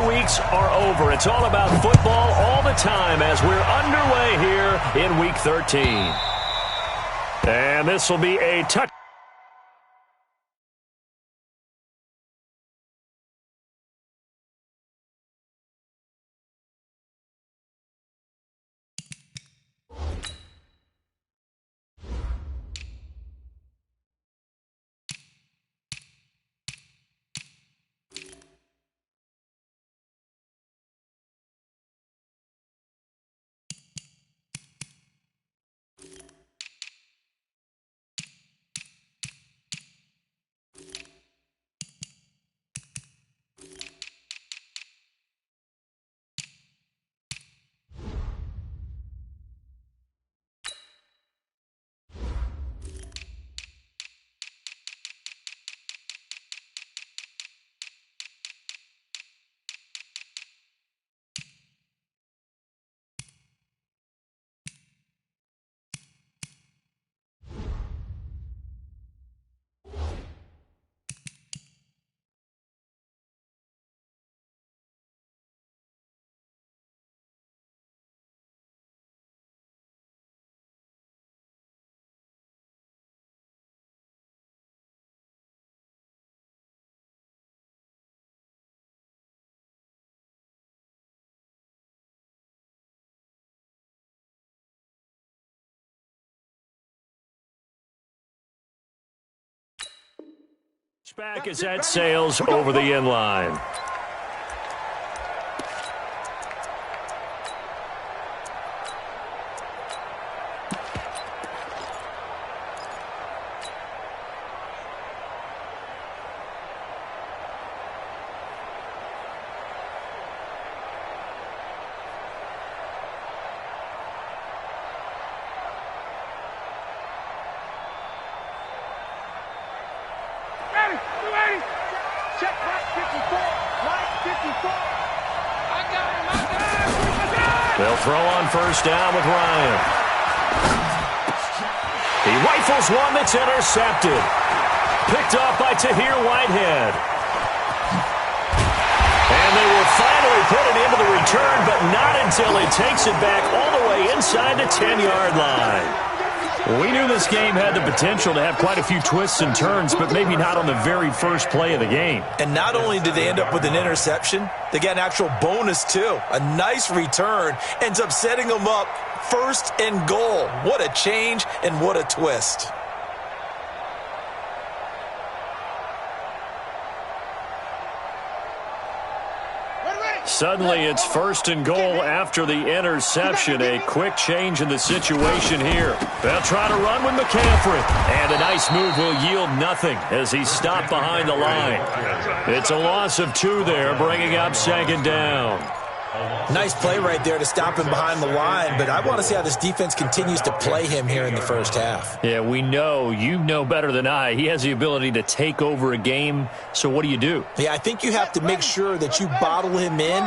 weeks are over. It's all about football all the time as we're underway here in Week 13. And this will be a touch. Back is at sails over the end line. They'll throw on first down with Ryan. He rifles one that's intercepted. Picked off by Tahir Whitehead. And they will finally put it into the return, but not until he takes it back all the way inside the 10-yard line. We knew this game had the potential to have quite a few twists and turns, but maybe not on the very first play of the game. And not only did they end up with an interception, they got an actual bonus too. A nice return ends up setting them up first and goal. What a change and what a twist. Suddenly it's first and goal after the interception. A quick change in the situation here. They'll try to run with McCaffrey. And a nice move will yield nothing as he's stopped behind the line. It's a loss of 2 there, bringing up second down. Nice play right there to stop him behind the line, but I want to see how this defense continues to play him here in the first half. Yeah, we know. You know better than I. He has the ability to take over a game, so what do? Yeah, I think you have to make sure that you bottle him in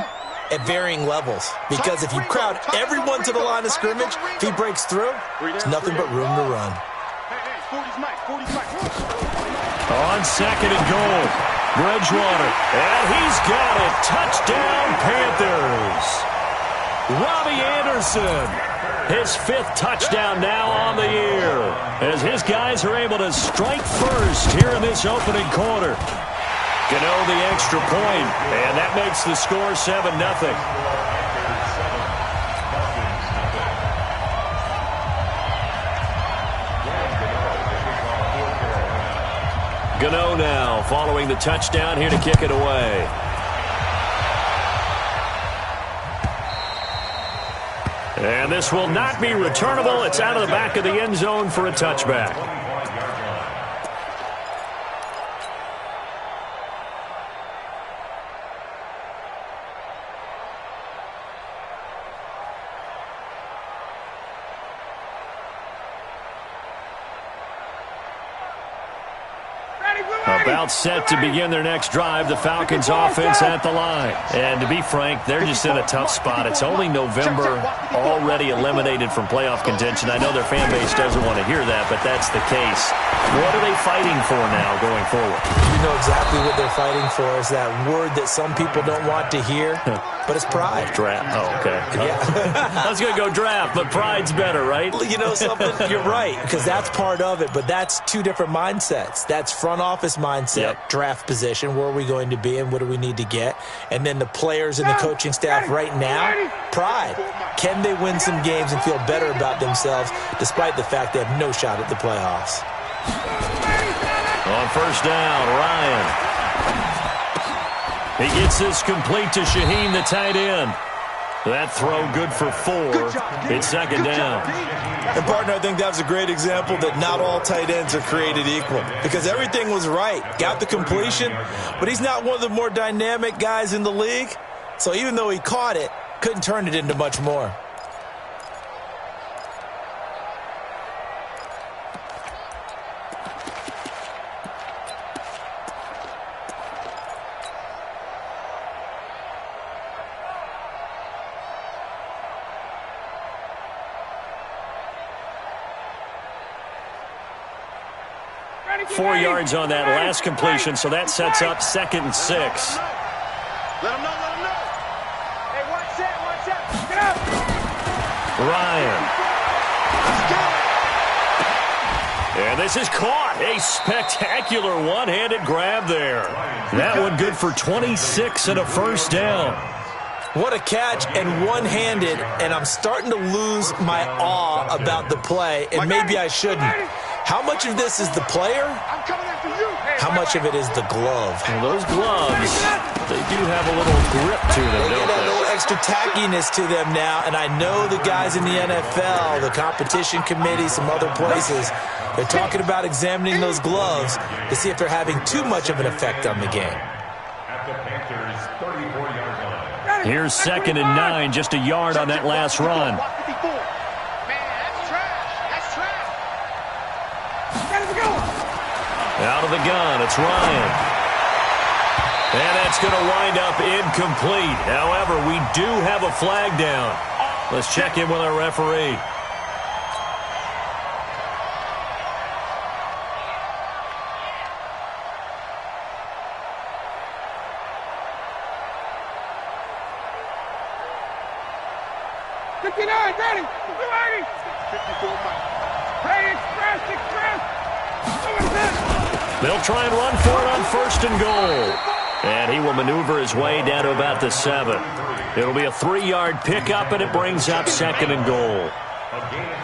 at varying levels, because if you crowd everyone to the line of scrimmage, if he breaks through, there's nothing but room to run. On second and goal. Bridgewater, and he's got it. Touchdown, Panthers. Robbie Anderson, his 5th touchdown now on the year, as his guys are able to strike first here in this opening quarter. Gano the extra point, and that makes the score 7-0. Gano now following the touchdown here to kick it away. And this will not be returnable. It's out of the back of the end zone for a touchback. About set to begin their next drive, the Falcons offense at the line. And to be frank, they're just in a tough spot. It's only November, already eliminated from playoff contention. I know their fan base doesn't want to hear that, but that's the case. What are they fighting for now going forward? You know exactly what they're fighting for is that word that some people don't want to hear, but it's pride. Draft. Oh, okay. Yeah. I was going to go draft, but pride's better, right? You know something? You're right, because that's part of it, but that's two different mindsets. That's front office mindset, draft position, where are we going to be and what do we need to get? And then the players and the coaching staff right now, pride. Can they win some games and feel better about themselves despite the fact they have no shot at the playoffs? On first down, Ryan. He gets this complete to Shaheen, the tight end. That throw good for 4. It's second down. And, partner, I think that's a great example that not all tight ends are created equal because everything was right. Got the completion, but he's not one of the more dynamic guys in the league. So even though he caught it, couldn't turn it into much more. Four yards on that last completion, so that sets up 2nd and 6. Let him know, let him know. Hey, watch that, get up. Ryan. And this is caught. A spectacular one-handed grab there. That one good for 26 and a first down. What a catch and one-handed, and I'm starting to lose my awe about the play, and maybe I shouldn't. How much of this is the player? How much of it is the glove? Well, those gloves, they do have a little grip to them, They don't get a they? little extra tackiness to them now, and I know the guys in the NFL, the competition committee, some other places, they're talking about examining those gloves to see if they're having too much of an effect on the game. Here's 2nd and 9, just a yard on that last run. Out of the gun, it's Ryan. And that's going to wind up incomplete. However, we do have a flag down. Let's check in with our referee. Ready. 54 miles. Hey, express. They'll try and run for it on 1st and goal. And he will maneuver his way down to about the 7. It'll be a 3-yard pickup, and it brings up 2nd and goal.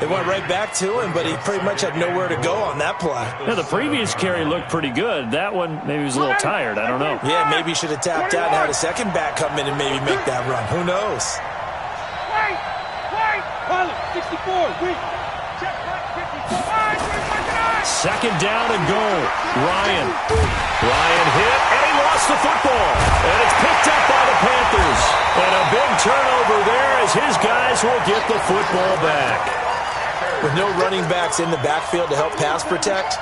They went right back to him, but he pretty much had nowhere to go on that play. Yeah, the previous carry looked pretty good. That one, maybe he was a little tired. I don't know. Yeah, maybe he should have tapped out and had a second back come in and maybe make that run. Who knows? Wait. Call it. 64. Wait. Check. 54. 2nd down and goal. Ryan hit, and he lost the football. And it's picked up by the Panthers. And a big turnover there as his guys will get the football back. With no running backs in the backfield to help pass protect,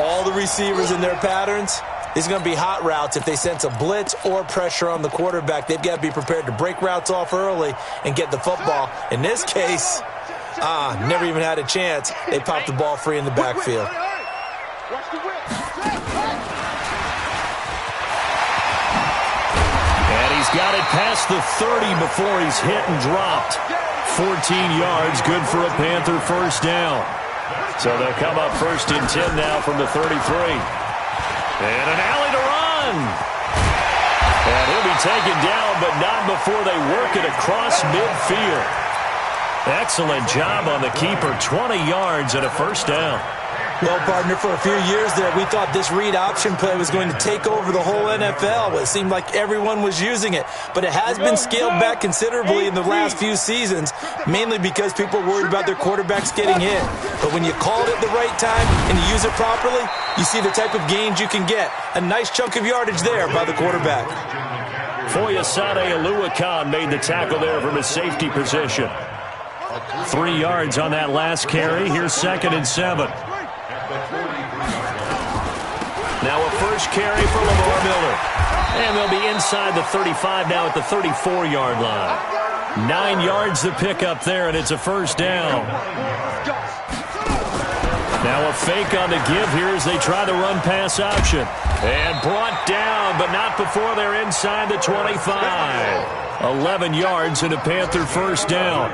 all the receivers in their patterns, these are going to be hot routes. If they sense a blitz or pressure on the quarterback, they've got to be prepared to break routes off early and get the football. In this case, never even had a chance. They popped the ball free in the backfield. And he's got it past the 30 before he's hit and dropped. 14 yards, good for a Panther first down. So they'll come up 1st and 10 now from the 33. And an alley to run. And he'll be taken down, but not before they work it across midfield. Excellent job on the keeper. 20 yards and a first down. Well, partner, for a few years there, we thought this read option play was going to take over the whole NFL. It seemed like everyone was using it. But it has been scaled back considerably in the last few seasons, mainly because people are worried about their quarterbacks getting hit. But when you call it at the right time and you use it properly, you see the type of gains you can get. A nice chunk of yardage there by the quarterback. Foyesade Oluwakan made the tackle there from his safety position. 3 yards on that last carry. Here's 2nd and 7. Now a first carry for Lamar Miller. And they'll be inside the 35 now at the 34-yard line. 9 yards to pick up there, and it's a first down. Now a fake on the give here as they try the run-pass option. And brought down, but not before they're inside the 25. 11 yards and a Panther first down.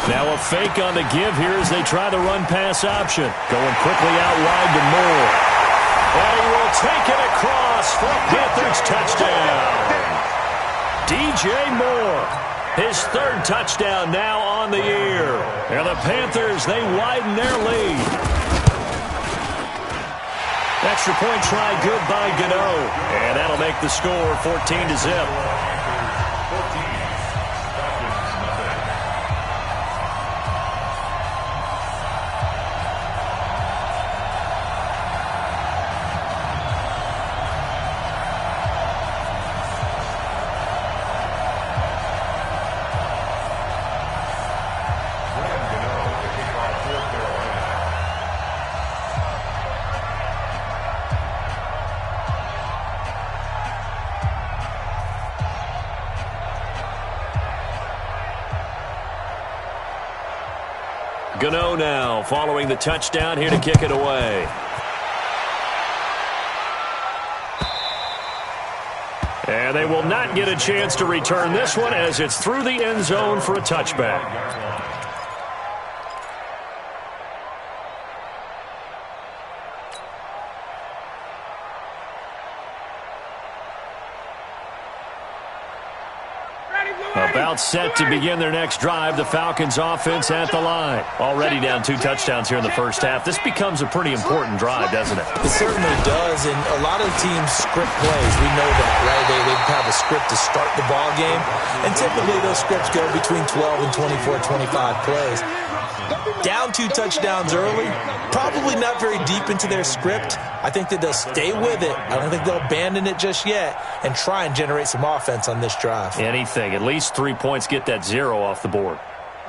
Now a fake on the give here as they try the run-pass option. Going quickly out wide to Moore. And he will take it across for a Panthers touchdown. DJ Moore, his 3rd touchdown now on the year. And the Panthers, they widen their lead. Extra point try good by Gano. And that'll make the score 14-0. Gano now following the touchdown here to kick it away. And they will not get a chance to return this one as it's through the end zone for a touchback. About set to begin their next drive, the Falcons offense at the line. Already down 2 touchdowns here in the first half. This becomes a pretty important drive, doesn't it? It certainly does, and a lot of teams script plays. We know that, right? They have a script to start the ball game, and typically those scripts go between 12 and 24, 25 plays. Down 2 touchdowns early, probably not very deep into their script. I think that they'll stay with it. I don't think they'll abandon it just yet and try and generate some offense on this drive. Anything. At least 3 points, get that 0 off the board.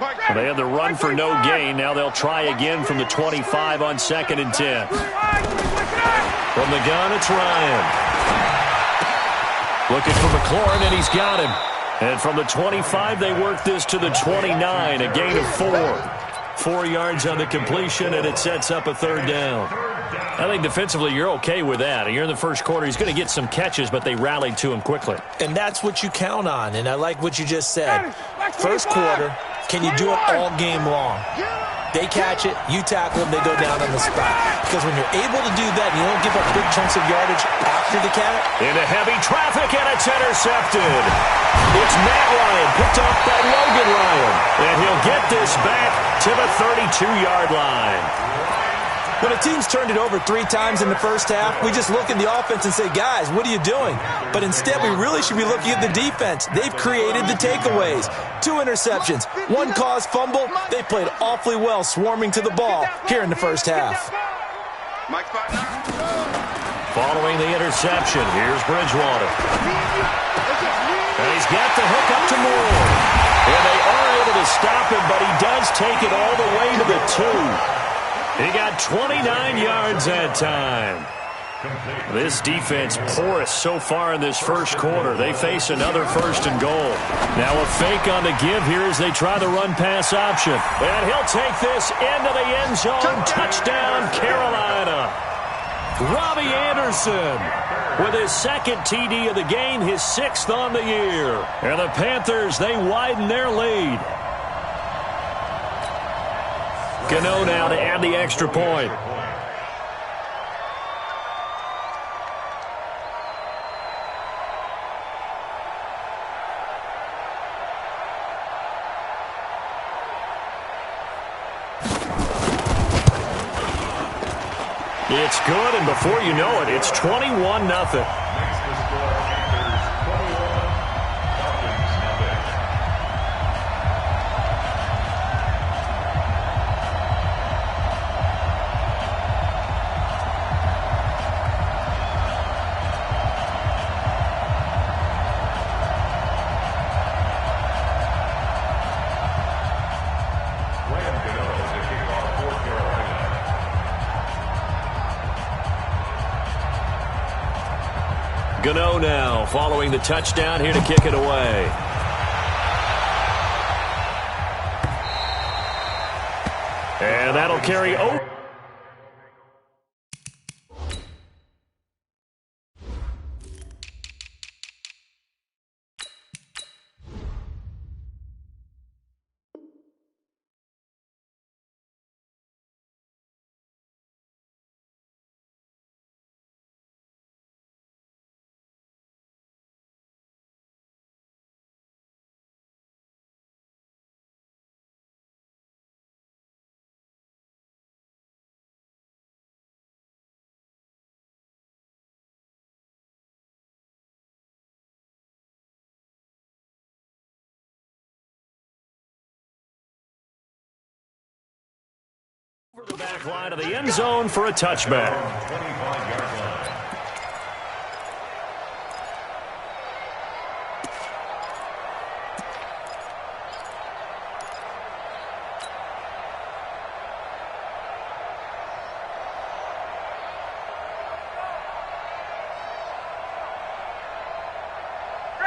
Well, they had the run for no gain. Now they'll try again from the 25 on 2nd and 10. From the gun, it's Ryan. Looking for McLaurin, and he's got him. And from the 25, they work this to the 29, a gain of 4. 4 yards on the completion, and it sets up a 3rd down. I think defensively you're okay with that. You're in the first quarter. He's going to get some catches, but they rallied to him quickly. And that's what you count on, and I like what you just said. First quarter, can you do it all game long? They catch it, you tackle them, they go down on the spot. Because when you're able to do that, and you don't give up big chunks of yardage after the catch. Into heavy traffic, and it's intercepted. It's Matt Ryan, picked up by Logan Ryan. And he'll get this back to the 32-yard line. When a team's turned it over 3 times in the first half, we just look at the offense and say, guys, what are you doing? But instead, we really should be looking at the defense. They've created the takeaways. 2 interceptions, 1 caused fumble. They played awfully well swarming to the ball here in the first half. Following the interception, here's Bridgewater. And he's got the hook up to Moore. And they are able to stop him, but he does take it all the way to the 2. He got 29 yards that time. This defense porous so far in this first quarter. They face another 1st and goal. Now a fake on the give here as they try the run-pass option. And he'll take this into the end zone. Touchdown, Carolina. Robbie Anderson with his 2nd TD of the game, his 6th on the year. And the Panthers, they widen their lead. Gano now to add the extra point. It's good, and before you know it, it's 21-0. Gano now following the touchdown here to kick it away. And that'll carry over. The back line of the end zone for a touchback.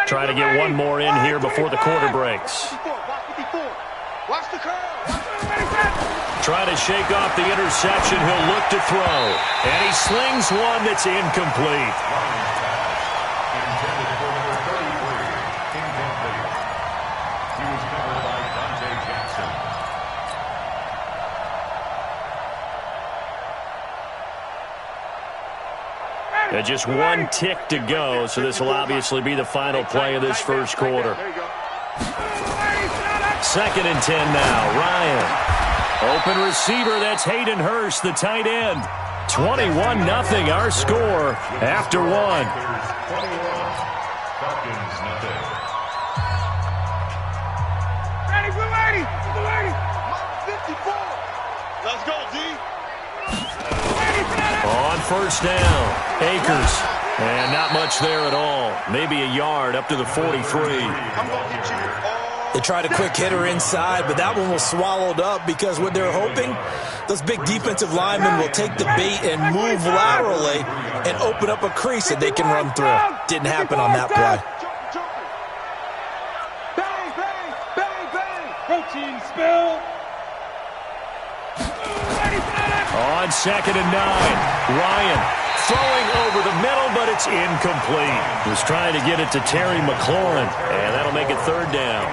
Try to get one more in here before the quarter breaks. Watch the curve. Try to shake off the interception. He'll look to throw. And he slings one that's incomplete. Intended for number 33. Incomplete. He was covered by Dante Jackson. Just one tick to go, so this will obviously be the final play of this first quarter. Second and 10 now. Ryan. Open receiver, that's Hayden Hurst, the tight end. 21-0 our score after one. Falcons, nothing. Ready, blue lady. Blue lady. 54. Let's go, D. On first down, Akers. And not much there at all. Maybe a yard up to the 43. I'm going to get you all. They tried a quick hitter inside, but that one was swallowed up because what they're hoping, those big defensive linemen will take the bait and move laterally and open up a crease that they can run through. Didn't happen on that play. Bang, bang, bang, bang. Protein spill. On second and 9, Ryan throwing over the middle, but it's incomplete. Was trying to get it to Terry McLaurin, and that'll make it third down.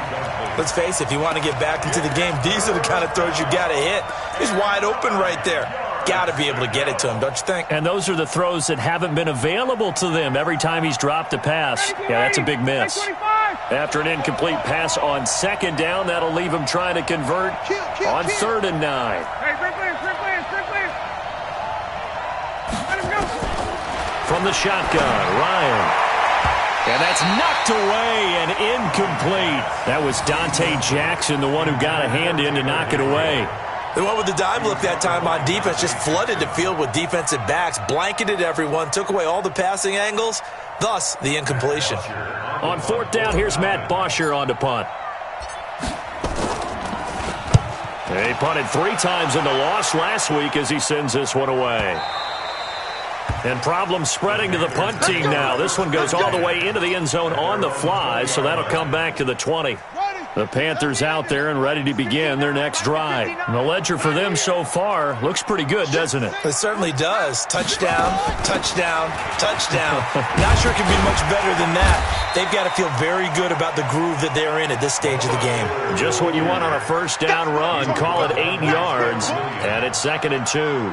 Let's face it, if you want to get back into the game, these are the kind of throws you got to hit. He's wide open right there. Got to be able to get it to him, don't you think? And those are the throws that haven't been available to them every time he's dropped a pass. Yeah, that's a big miss. After an incomplete pass on second down, that'll leave him trying to convert on third and 9. From the shotgun, Ryan. And that's knocked away and incomplete. That was Dante Jackson, the one who got a hand in to knock it away. The one with the dive look that time on defense just flooded the field with defensive backs, blanketed everyone, took away all the passing angles, thus the incompletion. On fourth down, here's Matt Bosher on to punt. He punted 3 times in the loss last week as he sends this one away. And problems spreading to the punt team now. This one goes all the way into the end zone on the fly, so that'll come back to the 20. The Panthers out there and ready to begin their next drive. And the ledger for them so far looks pretty good, doesn't it? It certainly does. Touchdown, touchdown, touchdown. Not sure it can be much better than that. They've got to feel very good about the groove that they're in at this stage of the game. Just what you want on a first down run. Call it 8 yards, and it's second and 2.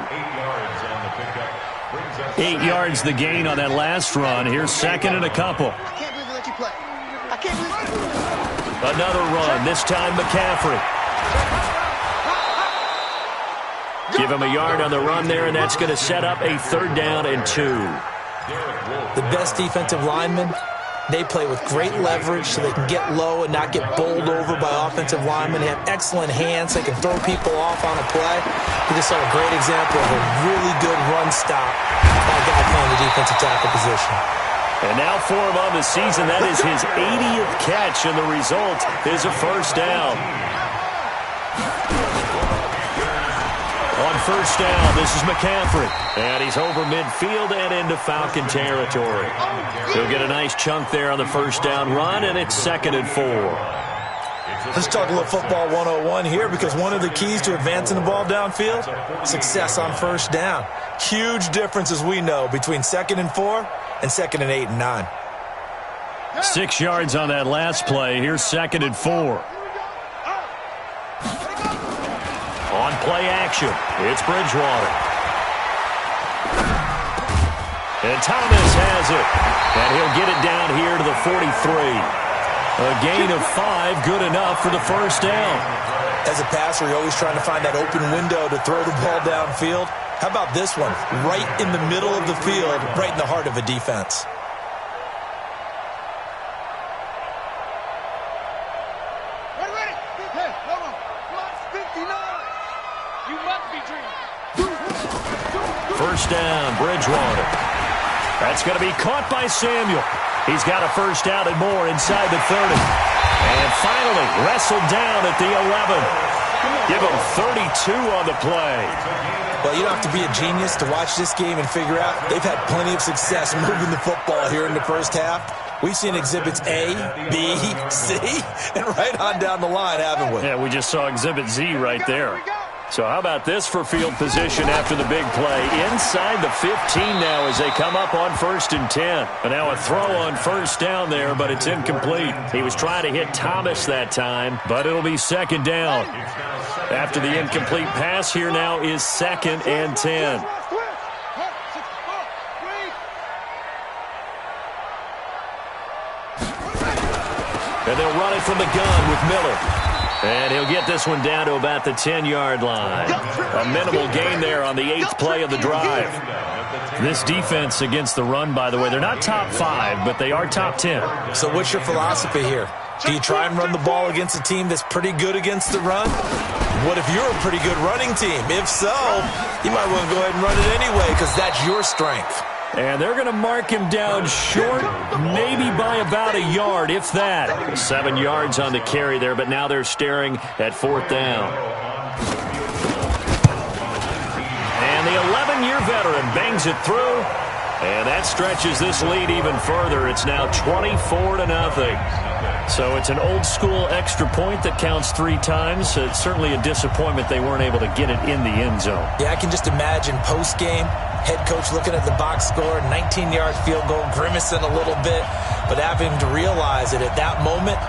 8 yards the gain on that last run. Here's second and a couple. I can't believe we let you play. I can't believe Another run, this time McCaffrey. Give him a yard on the run there, and that's going to set up a third down and 2. The best defensive linemen, they play with great leverage so they can get low and not get bowled over by offensive linemen. They have excellent hands. They can throw people off on a play. We just saw a great example of a really good run stop by a guy playing the defensive tackle position. And now for him on the season, that is his 80th catch, and the result is a first down. On first down. This is McCaffrey. And he's over midfield and into Falcon territory. He'll get a nice chunk there on the first down run, and it's 2nd and 4. Let's talk a little football 101 here, because one of the keys to advancing the ball downfield, success on first down. Huge difference, as we know, between 2nd and 4 and 2nd and 8 and 9. 6 yards on that last play. Here's 2nd and 4. On play action, it's Bridgewater. And Thomas has it. And he'll get it down here to the 43. A gain of 5, good enough for the first down. As a passer, you're always trying to find that open window to throw the ball downfield. How about this one? Right in the middle of the field, right in the heart of a defense. First down, Bridgewater. That's going to be caught by Samuel. He's got a first down and more inside the 30. And finally wrestled down at the 11. Give him 32 on the play. Well, you don't have to be a genius to watch this game and figure out they've had plenty of success moving the football here in the first half. We've seen exhibits A, B, C, and right on down the line, haven't we? Yeah, we just saw exhibit Z right there. So how about this for field position after the big play? Inside the 15 now as they come up on 1st and 10. And now a throw on first down there, but it's incomplete. He was trying to hit Thomas that time, but it'll be 2nd down. After the incomplete pass, here now is 2nd and 10. And they'll run it from the gun with Miller. And he'll get this one down to about the 10-yard line. A minimal gain there on the 8th play of the drive. This defense against the run, by the way, they're not top 5, but they are top 10. So what's your philosophy here? Do you try and run the ball against a team that's pretty good against the run? What if you're a pretty good running team? If so, you might want to go ahead and run it anyway, because that's your strength. And they're going to mark him down short, maybe by about a yard, if that. 7 yards on the carry there, but now they're staring at 4th down. And the 11-year veteran bangs it through, and that stretches this lead even further. It's now 24-0. So it's an old-school extra point that counts 3 times. It's certainly a disappointment they weren't able to get it in the end zone. Yeah, I can just imagine post-game, head coach looking at the box score, 19-yard field goal, grimacing a little bit, but having to realize that at that moment,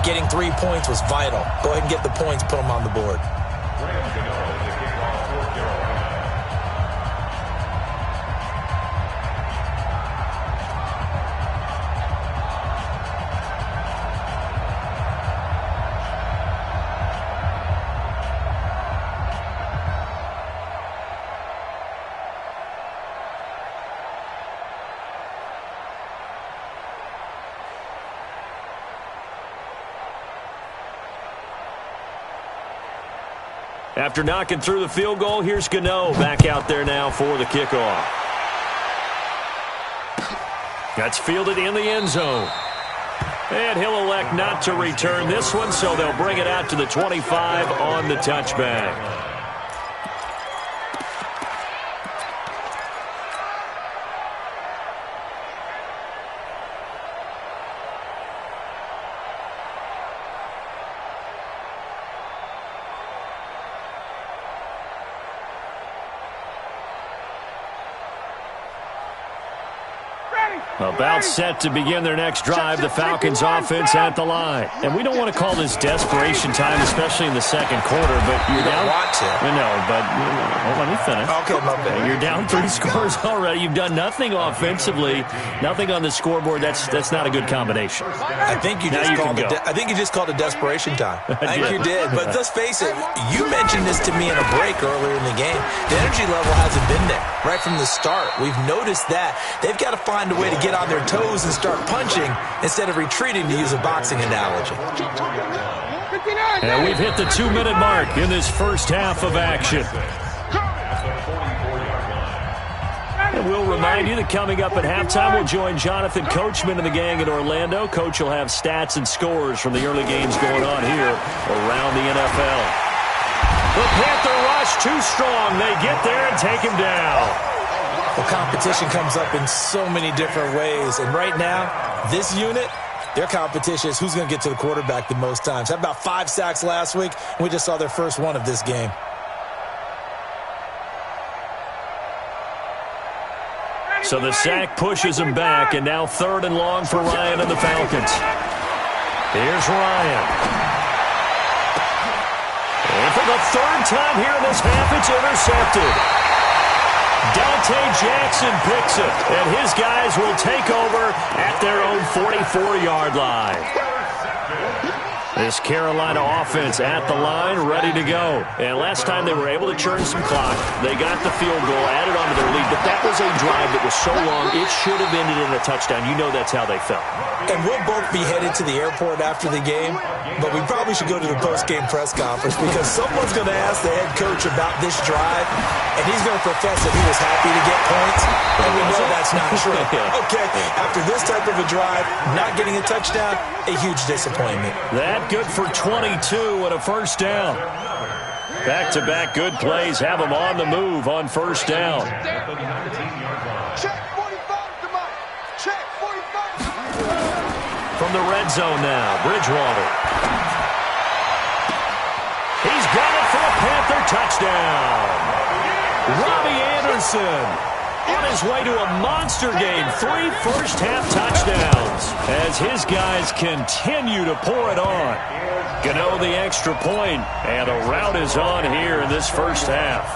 getting 3 points was vital. Go ahead and get the points, put them on the board. After knocking through the field goal, here's Gano back out there now for the kickoff. That's fielded in the end zone. And he'll elect not to return this one, so they'll bring it out to the 25 on the touchback. About set to begin their next drive, the Falcons offense at the line. And we don't want to call this desperation time, especially in the second quarter, but you're down. You don't want to. No, but let me finish. Okay, my bad. You're down 3 scores already. You've done nothing offensively, nothing on the scoreboard. That's not a good combination. I think you just called it desperation time. I think you did. But let's face it, you mentioned this to me in a break earlier in the game. The energy level hasn't been there right from the start. We've noticed that. They've got to find a way to get on their toes and start punching instead of retreating, to use a boxing analogy. And we've hit the 2-minute mark in this first half of action. And we'll remind you that coming up at halftime, we'll join Jonathan Coachman and the gang in Orlando. Coach will have stats and scores from the early games going on here around the NFL. The Panther rush too strong. They get there and take him down. Well, competition comes up in so many different ways. And right now, this unit, their competition is who's going to get to the quarterback the most times. Had about 5 sacks last week. We just saw their first one of this game. So the sack pushes him back, and now 3rd and long for Ryan and the Falcons. Here's Ryan. And for the 3rd time here in this half, it's intercepted. Dante Jackson picks it, and his guys will take over at their own 44-yard line. This Carolina offense at the line, ready to go. And last time they were able to churn some clock. They got the field goal, added onto their lead. But that was a drive that was so long, it should have ended in a touchdown. You know that's how they felt. And we'll both be headed to the airport after the game, but we probably should go to the post-game press conference because someone's going to ask the head coach about this drive, and he's going to profess that he was happy to get points, and we know that's not true. Okay, after this type of a drive, not getting a touchdown, a huge disappointment. That good for 22 and a first down. Back-to-back good plays have them on the move on first down. Check 45 to Mike. Check 45. From the red zone now, Bridgewater. He's got it for a Panther touchdown. Robbie Anderson on his way to a monster game. 3 first-half touchdowns as his guys continue to pour it on. Gano the extra point, and the route is on here in this first half.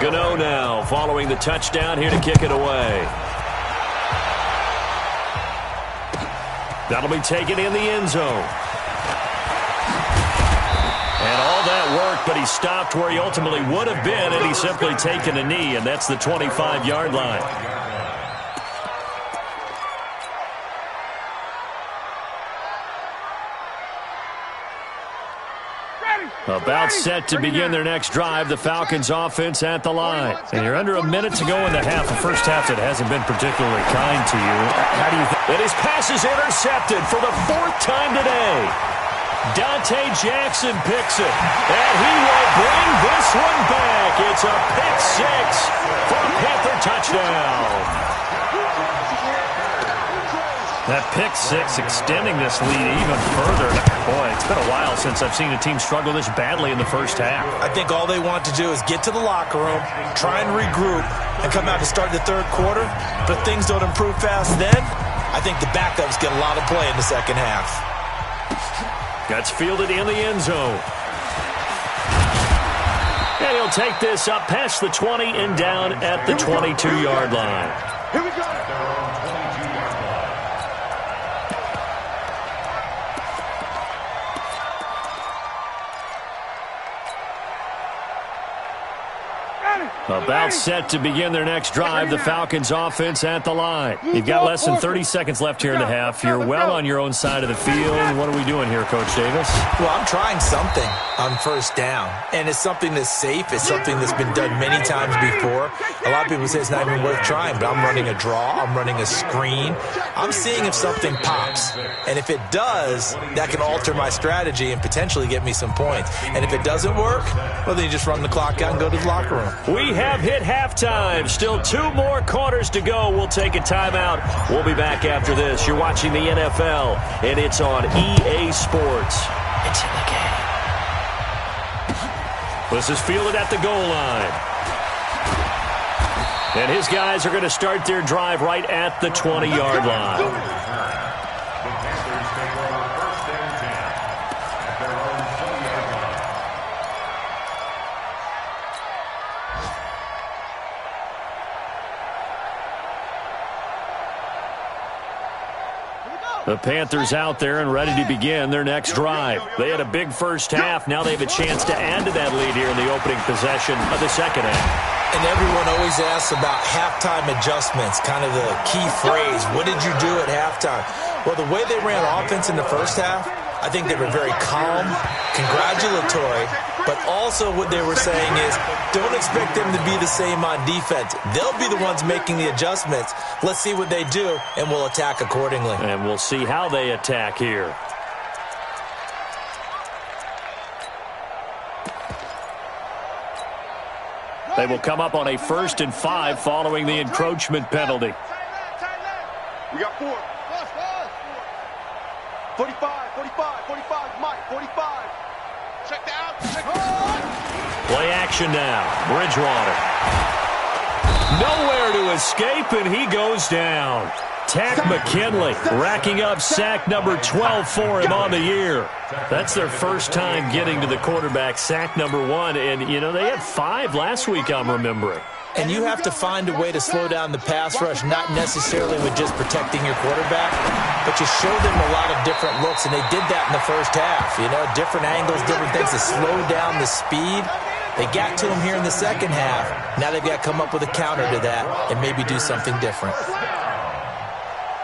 Gano now following the touchdown here to kick it away. That'll be taken in the end zone. And all that work, but he stopped where he ultimately would have been, and he's simply taken a knee, and that's the 25-yard line. About set to begin their next drive, the Falcons offense at the line. And you're under a minute to go in the half, a first half that hasn't been particularly kind to you. How do you think? And his pass is intercepted for the 4th time today. Dante Jackson picks it, and he will bring this one back. It's a pick 6 for a Panther touchdown. That pick 6 extending this lead even further. Boy, it's been a while since I've seen a team struggle this badly in the first half. I think all they want to do is get to the locker room, try and regroup, and come out to start the 3rd quarter. But if things don't improve fast then, I think the backups get a lot of play in the second half. Gets fielded in the end zone. And he'll take this up past the 20 and down at the 22-yard line. Here we go. About set to begin their next drive, the Falcons offense at the line. You've got less than 30 seconds left here in the half. You're well on your own side of the field. What are we doing here, Coach Davis? Well, I'm trying something on first down, and it's something that's safe. It's something that's been done many times before. A lot of people say it's not even worth trying, but I'm running a draw. I'm running a screen. I'm seeing if something pops, and if it does, that can alter my strategy and potentially get me some points. And if it doesn't work, well, then you just run the clock out and go to the locker room. We have hit halftime. Still 2 more quarters to go. We'll take a timeout. We'll be back after this. You're watching the NFL, and it's on EA Sports. It's in the game. This is fielded at the goal line. And his guys are going to start their drive right at the 20-yard line. The Panthers out there and ready to begin their next drive. They had a big first half. Now they have a chance to add to that lead here in the opening possession of the second half. And everyone always asks about halftime adjustments, kind of the key phrase. What did you do at halftime? Well, the way they ran offense in the first half, I think they were very calm, congratulatory, but also what they were saying is don't expect them to be the same on defense. They'll be the ones making the adjustments. Let's see what they do, and we'll attack accordingly. And we'll see how they attack here. They will come up on a 1st and 5 following the encroachment penalty. We got 4. 45, 45, 45, Mike, 45. Check that out. Check that out. Play action now. Bridgewater. Nowhere to escape, and he goes down. Tack McKinley racking up sack number 12 for him on the year. That's their first time getting to the quarterback, sack number 1. And, you know, they had 5 last week, I'm remembering. And you have to find a way to slow down the pass rush, not necessarily with just protecting your quarterback, but you show them a lot of different looks, and they did that in the first half. You know, different angles, different things to slow down the speed. They got to him here in the second half. Now they've got to come up with a counter to that and maybe do something different.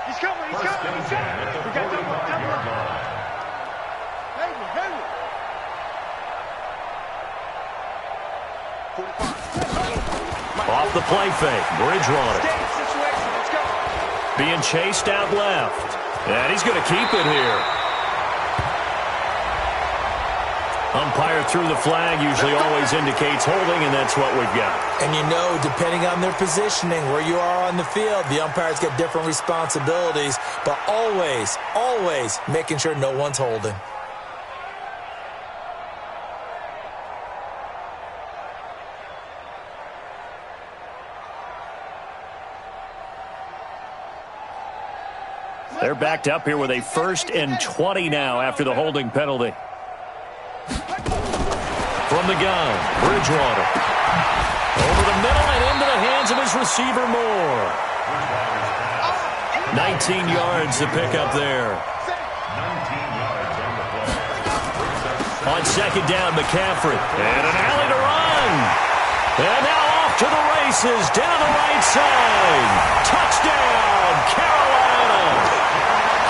He's coming, he's coming, he's coming. We got double. Hayward. 45. Off the play fake, Bridgewater. Being chased out left. And he's going to keep it here. Umpire threw the flag, usually always indicates holding, and that's what we've got. And you know, depending on their positioning, where you are on the field, the umpires get different responsibilities, but always, always making sure no one's holding. They're backed up here with a 1st and 20 now after the holding penalty. From the gun, Bridgewater. Over the middle and into the hands of his receiver, Moore. 19 yards to pick up there. On 2nd down, McCaffrey. And an alley to run. And now off to the races down the right side. Touchdown, Carolina.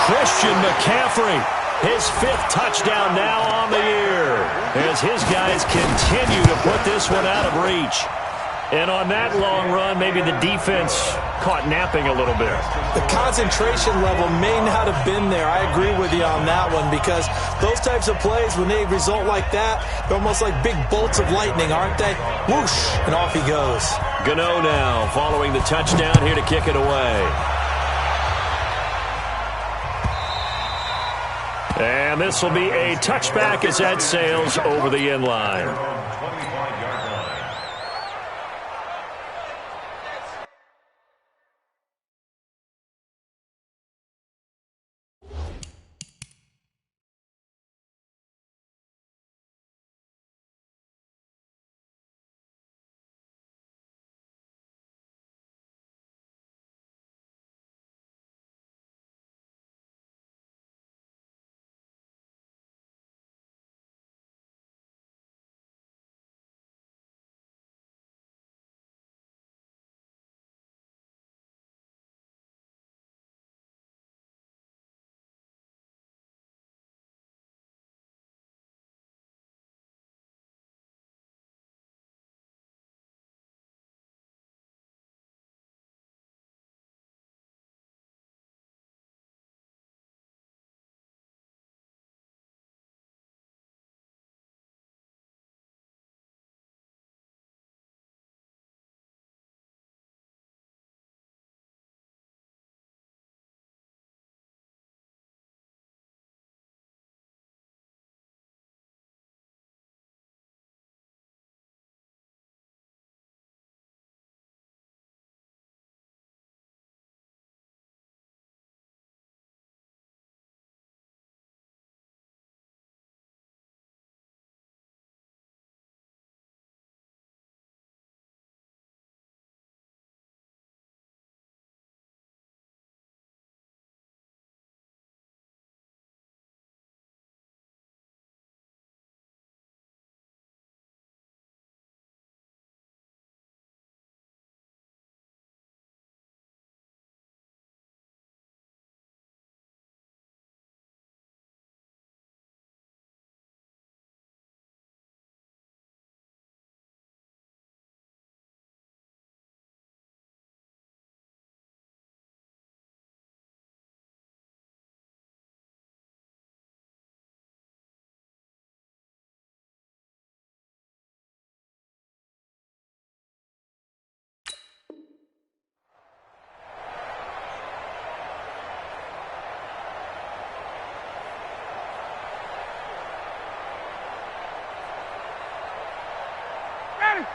Christian McCaffrey, his 5th touchdown now on the year, as his guys continue to put this one out of reach. And on that long run, maybe the defense caught napping a little bit. The concentration level may not have been there. I agree with you on that one, because those types of plays, when they result like that, they're almost like big bolts of lightning, aren't they? Whoosh, and off he goes. Gano now following the touchdown here to kick it away. And this will be a touchback as that sails over the end line.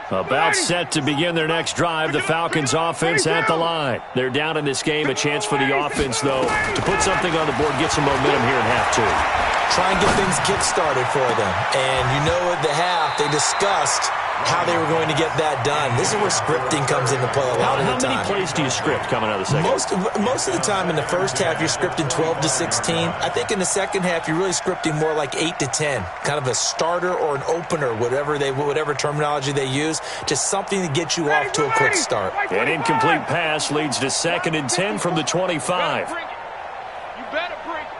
About set to begin their next drive, the Falcons offense at the line. They're down in this game. A chance for the offense, though, to put something on the board, get some momentum here in half two. Try and get things kick-started for them. And you know at the half, they discussed how they were going to get that done. This is where scripting comes into play a lot of the time. How many plays do you script coming out of the second? Most of the time in the first half, you're scripting 12 to 16. I think in the second half, you're really scripting more like 8 to 10. Kind of a starter or an opener, whatever terminology they use. Just something to get you off to a quick start. An incomplete pass leads to 2nd and 10 from the 25. You better bring it.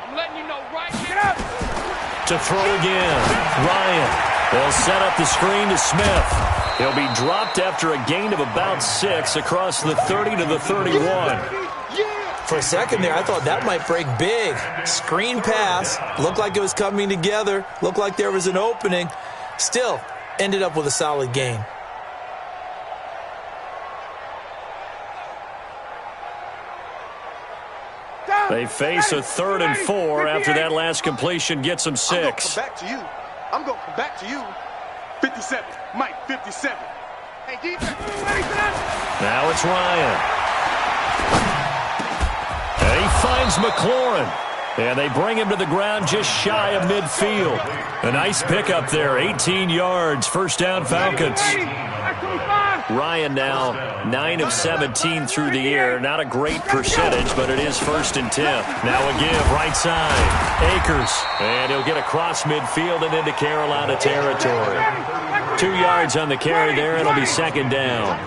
I'm letting you know right now. To throw again, Ryan. They'll set up the screen to Smith. He'll be dropped after a gain of about 6 across the 30 to the 31. For a second there, I thought that might break big. Screen pass. Looked like it was coming together. Looked like there was an opening. Still, ended up with a solid gain. They face a 3rd and 4 after that last completion gets them 6. I'm going to come back to you. 57. Mike, 57. Hey, defense. Now it's Ryan. And he finds McLaurin. And they bring him to the ground just shy of midfield. A nice pickup there. 18 yards. First down, Falcons. Ryan now 9 of 17 through the air. Not a great percentage, but it is 1st and 10. Now a give, right side. Akers. And he'll get across midfield and into Carolina territory. 2 yards on the carry there. It'll be 2nd down.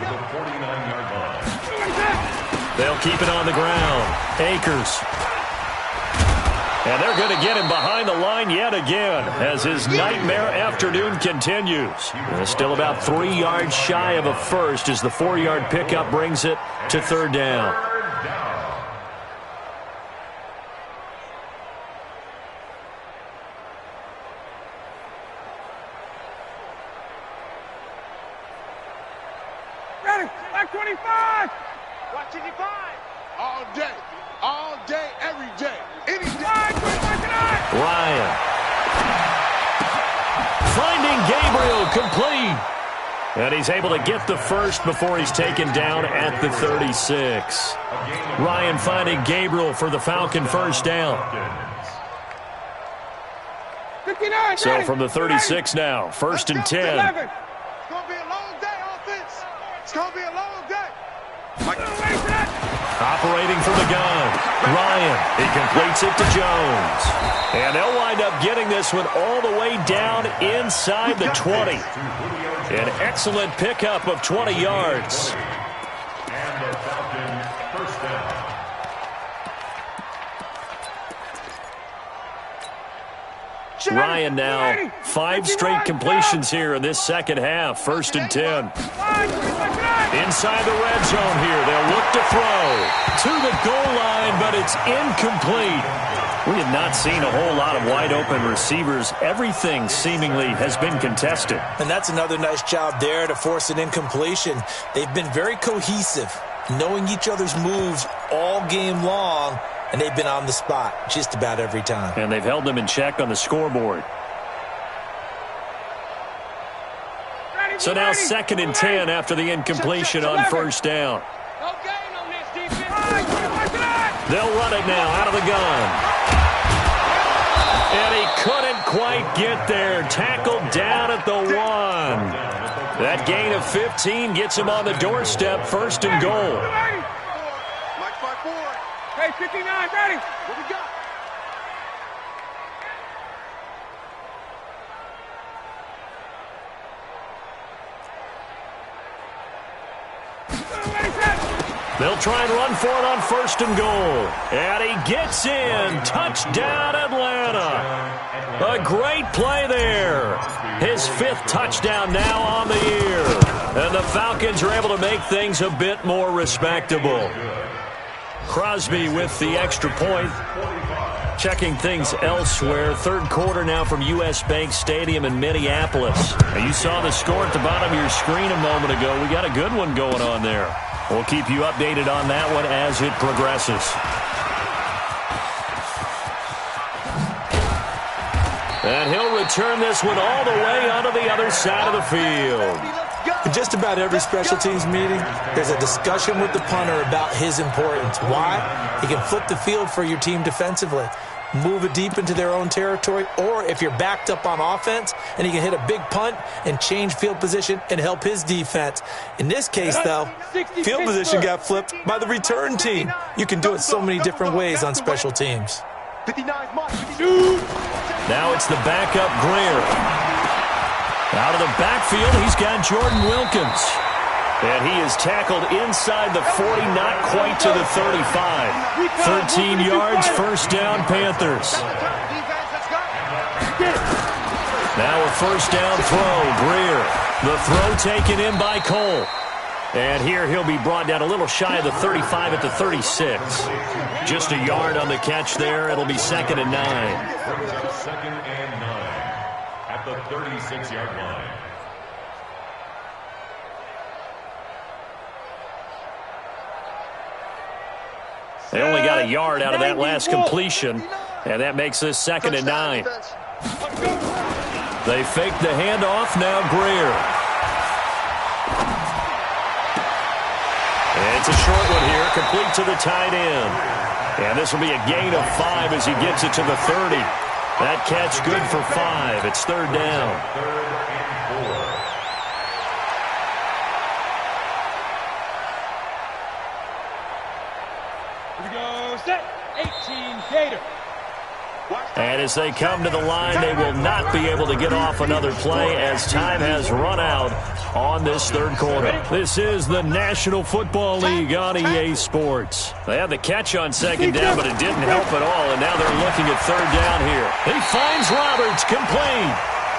They'll keep it on the ground. Akers. And they're going to get him behind the line yet again as his nightmare afternoon continues. Still about 3 yards shy of a first as the 4-yard pickup brings it to 3rd down. Ready, like 25. Watch 25. All day, every day, any day. Ryan. Finding Gabriel complete. And he's able to get the first before he's taken down at the 36. Ryan finding Gabriel for the Falcon first down. 59, so from the 36 now, 1st and 10. It's going to be a long day, offense. It's going to be a long day. Operating from the gun, Ryan. He completes it to Jones. And they'll wind up getting this one all the way down inside the 20. An excellent pickup of 20 yards. And the Falcons first down. Ryan now 5 straight completions here in this second half. 1st and 10. Inside the red zone here. They'll look to throw to the goal line, but it's incomplete. We have not seen a whole lot of wide open receivers. Everything seemingly has been contested. And that's another nice job there to force an incompletion. They've been very cohesive, knowing each other's moves all game long, and they've been on the spot just about every time. And they've held them in check on the scoreboard. So now 2nd and 10 after the incompletion on 1st down. They'll run it now out of the gun. And he couldn't quite get there. Tackled down at the 1. That gain of 15 gets him on the doorstep. 1st and goal. Mike 5-4. Hey, 59, ready. What we got? They'll try and run for it on 1st and goal. And he gets in. Touchdown, Atlanta. A great play there. His 5th touchdown now on the year. And the Falcons are able to make things a bit more respectable. Crosby with the extra point. Checking things elsewhere. 3rd quarter now from U.S. Bank Stadium in Minneapolis. Now you saw the score at the bottom of your screen a moment ago. We got a good one going on there. We'll keep you updated on that one as it progresses. And he'll return this one all the way onto the other side of the field. In just about every special teams meeting, there's a discussion with the punter about his importance. Why? He can flip the field for your team defensively, move it deep into their own territory, or if you're backed up on offense, and he can hit a big punt and change field position and help his defense. In this case, though, field position got flipped by the return team. You can do it so many different ways on special teams. Now it's the backup Greer. Out of the backfield, he's got Jordan Wilkins. And he is tackled inside the 40, not quite to the 35. 13 yards, first down, Panthers. Now a first down throw, Greer. The throw taken in by Cole. And here he'll be brought down a little shy of the 35 at the 36. Just a yard on the catch there. It'll be 2nd and 9. Second and 9 at the 36-yard line. They only got a yard out of that last completion, and that makes this 2nd and 9. They fake the handoff, now Greer. It's a short one here, complete to the tight end. And this will be a gain of 5 as he gets it to the 30. That catch good for 5. It's 3rd down. 3rd and 4. Here we go, set, 18, Gator. And as they come to the line, they will not be able to get off another play as time has run out on this 3rd quarter. This is the National Football League on EA Sports. They had the catch on 2nd down, but it didn't help at all, and now they're looking at 3rd down here. He finds Roberts, complete.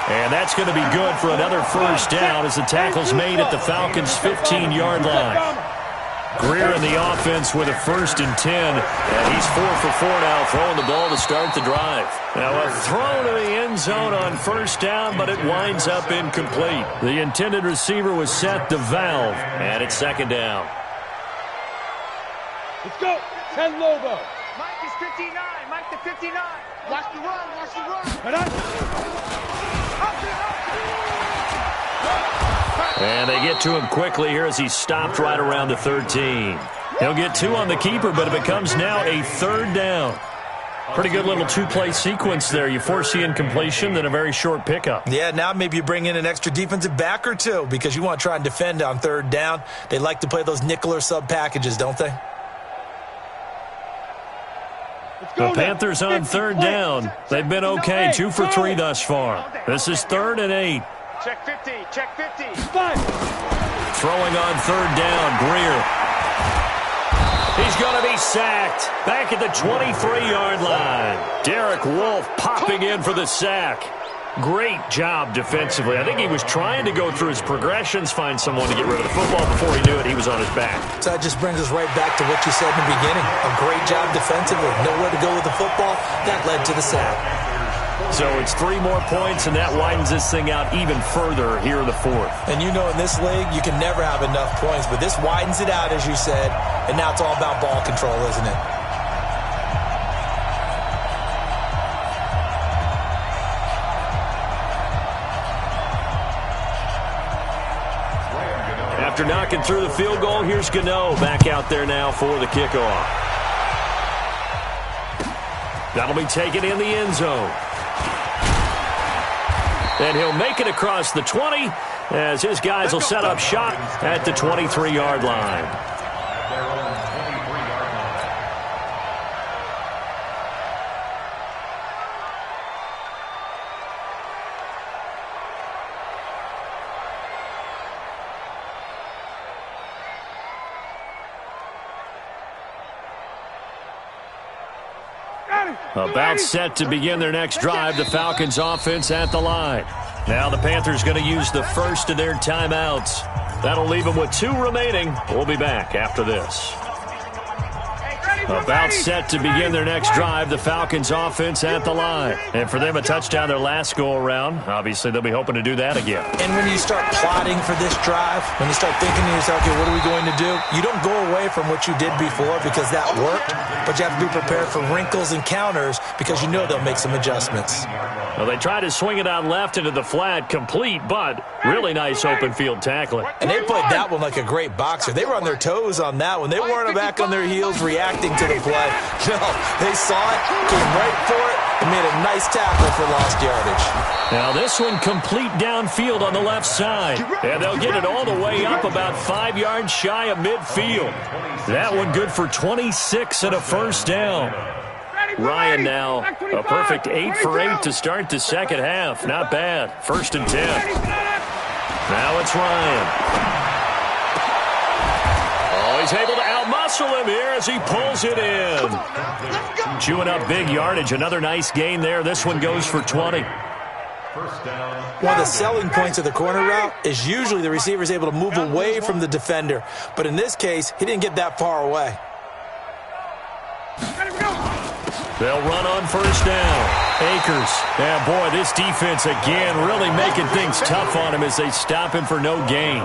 And that's going to be good for another first down as the tackle's made at the Falcons' 15-yard line. Greer in the offense with a 1st and 10, and he's 4 for 4 now, throwing the ball to start the drive. Now a throw to the end zone on 1st down, but it winds up incomplete. The intended receiver was set to Valve, and it's 2nd down. Let's go, 10 Lobo. Mike is 59, Mike to 59. Watch the run, watch the run. And they get to him quickly here as he's stopped right around the 13. He'll get 2 on the keeper, but it becomes now a 3rd down. Pretty good little 2-play sequence there. You force the incompletion, then a very short pickup. Yeah, now maybe you bring in an extra defensive back or 2 because you want to try and defend on 3rd down. They like to play those nickel or sub packages, don't they? The Panthers on 3rd down. They've been okay, 2 for 3 thus far. This is 3rd and 8. Check 50, check 50. 5. Throwing on 3rd down, Greer. He's going to be sacked. Back at the 23-yard line. Derek Wolfe popping in for the sack. Great job defensively. I think he was trying to go through his progressions, find someone to get rid of the football. Before he knew it, he was on his back. So that just brings us right back to what you said in the beginning. A great job defensively. Nowhere to go with the football. That led to the sack. So it's 3 more points, and that widens this thing out even further here in the 4th. And you know in this league, you can never have enough points, but this widens it out, as you said, and now it's all about ball control, isn't it? After knocking through the field goal, here's Gano back out there now for the kickoff. That'll be taken in the end zone. And he'll make it across the 20 as his guys will set up shop at the 23-yard line. About set to begin their next drive, the Falcons offense at the line. Now the Panthers going to use the first of their timeouts. That'll leave them with 2 remaining. We'll be back after this. Hey, ready? About set to begin their next drive, the Falcons offense at the line. And for them, a touchdown their last go-around. Obviously, they'll be hoping to do that again. And when you start plotting for this drive, when you start thinking to yourself, okay, what are we going to do? You don't go away from what you did before because that worked, but you have to be prepared for wrinkles and counters because you know they'll make some adjustments. Well, they try to swing it out left into the flat, complete, but really nice open field tackling. And they played that one like a great boxer. They were on their toes on that one. They weren't back on their heels reacting to the play. No, they saw it, came right for it, and made a nice tackle for lost yardage. Now this one complete downfield on the left side. And they'll get it all the way up about 5 yards shy of midfield. That one good for 26 and a first down. Ryan now a perfect 8 for 8 to start the second half. Not bad. 1st and 10. Now it's Ryan. Oh, he's able to outmuscle him here as he pulls it in. Chewing up big yardage. Another nice gain there. This one goes for 20. One of the selling points of the corner route is usually the receiver is able to move away from the defender. But in this case, he didn't get that far away. They'll run on first down. Akers. And boy, this defense again really making things tough on him as they stop him for no gain.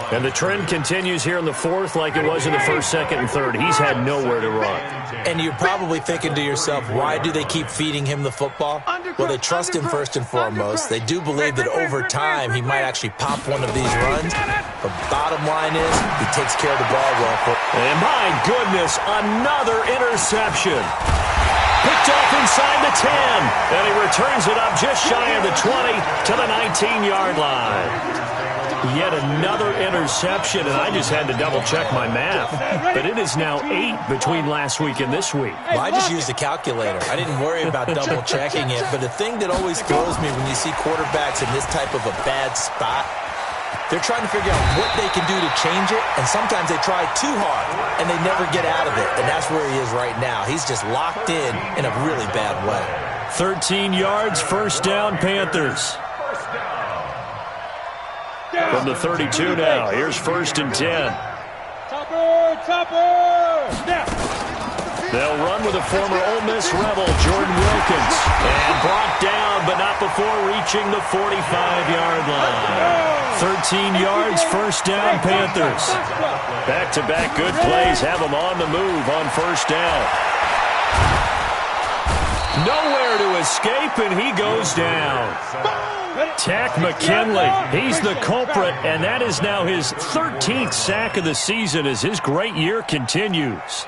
And the trend continues here in the fourth like it was in the first, second, and third. He's had nowhere to run. And you're probably thinking to yourself, why do they keep feeding him the football? Well, they trust him first and foremost. They do believe that over time he might actually pop one of these runs. But bottom line is he takes care of the ball well. And my goodness, another interception. Picked off inside the 10. And he returns it up just shy of the 20 to the 19-yard line. Yet another interception, and I just had to double-check my math. But it is now 8 between last week and this week. Well, I just used a calculator. I didn't worry about double-checking it. But the thing that always throws me when you see quarterbacks in this type of a bad spot, they're trying to figure out what they can do to change it, and sometimes they try too hard, and they never get out of it. And that's where he is right now. He's just locked in a really bad way. 13 yards, first down, Panthers. From the 32 now, here's 1st and 10. They'll run with a former Ole Miss Rebel, Jordan Wilkins. And brought down, but not before reaching the 45-yard line. 13 yards, first down, Panthers. Back-to-back good plays have them on the move on first down. Nowhere to escape, and he goes down. Tack McKinley, he's the culprit, and that is now his 13th sack of the season as his great year continues.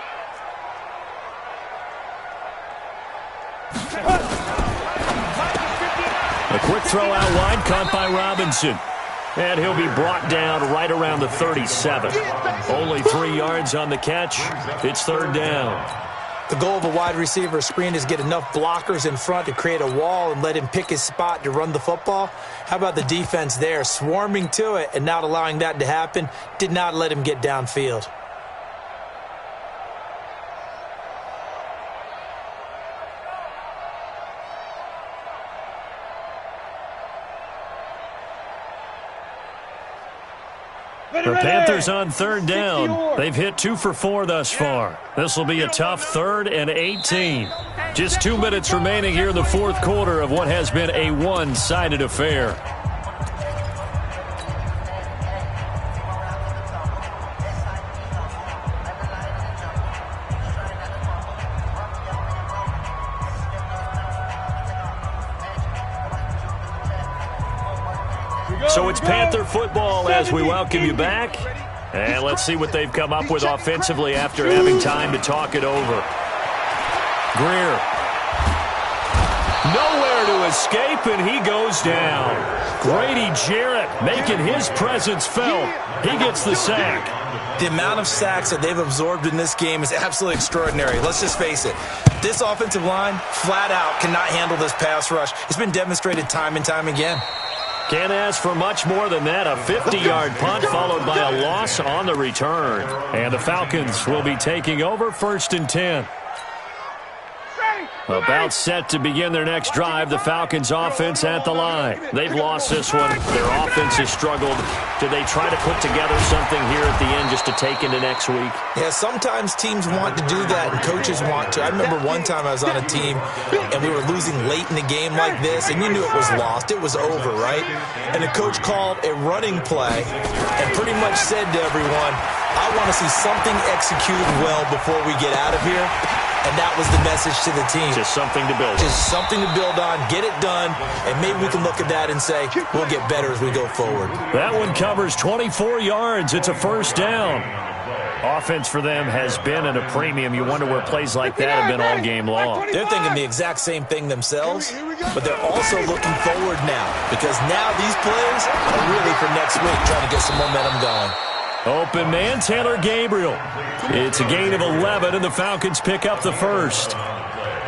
A quick throw out wide, caught by Robinson. And he'll be brought down right around the 37. Only 3 yards on the catch. It's 3rd down. The goal of a wide receiver screen is get enough blockers in front to create a wall and let him pick his spot to run the football. How about the defense there, swarming to it and not allowing that to happen? Did not let him get downfield. The Panthers on 3rd down. They've hit 2 for 4 thus far. This will be a tough 3rd and 18. Just 2 minutes remaining here in the fourth quarter of what has been a one-sided affair. So it's Panther football as we welcome you back. And let's see what they've come up with offensively after having time to talk it over. Greer. Nowhere to escape, and he goes down. Grady Jarrett making his presence felt. He gets the sack. The amount of sacks that they've absorbed in this game is absolutely extraordinary. Let's just face it. This offensive line, flat out, cannot handle this pass rush. It's been demonstrated time and time again. Can't ask for much more than that. A 50-yard punt followed by a loss on the return. And the Falcons will be taking over 1st and 10. About set to begin their next drive, the Falcons offense at the line. They've lost this one. Their offense has struggled. Do they try to put together something here at the end just to take into next week? Yeah, sometimes teams want to do that and coaches want to. I remember one time I was on a team and we were losing late in the game like this, and you knew it was lost. It was over, right? And the coach called a running play and pretty much said to everyone, I want to see something executed well before we get out of here. And that was the message to the team. Just something to build on. Just something to build on, get it done, and maybe we can look at that and say, we'll get better as we go forward. That one covers 24 yards. It's a first down. Offense for them has been at a premium. You wonder where plays like that have been all game long. They're thinking the exact same thing themselves, but they're also looking forward now, because now these plays are really for next week, trying to get some momentum going. Open man, Taylor Gabriel. It's a gain of 11, and the Falcons pick up the first.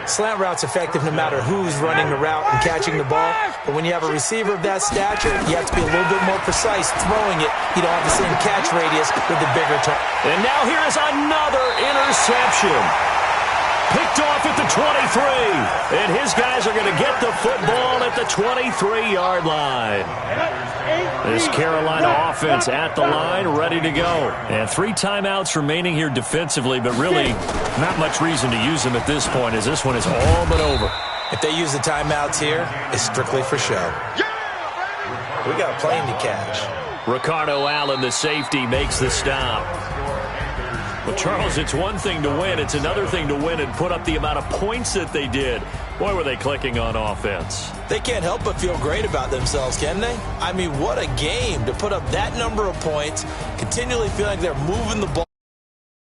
Slant route's effective no matter who's running the route and catching the ball, but when you have a receiver of that stature, you have to be a little bit more precise throwing it. You don't have the same catch radius with the bigger target. And now here is another interception. Picked off at the 23, and his guys are going to get the football at the 23-yard line. This Carolina offense at the line, ready to go. And 3 timeouts remaining here defensively, but really not much reason to use them at this point, as this one is all but over. If they use the timeouts here, it's strictly for show. We got a plane to catch. Ricardo Allen, the safety, makes the stop. Well, Charles, it's one thing to win. It's another thing to win and put up the amount of points that they did. Boy, were they clicking on offense. They can't help but feel great about themselves, can they? I mean, what a game to put up that number of points, continually feeling like they're moving the ball.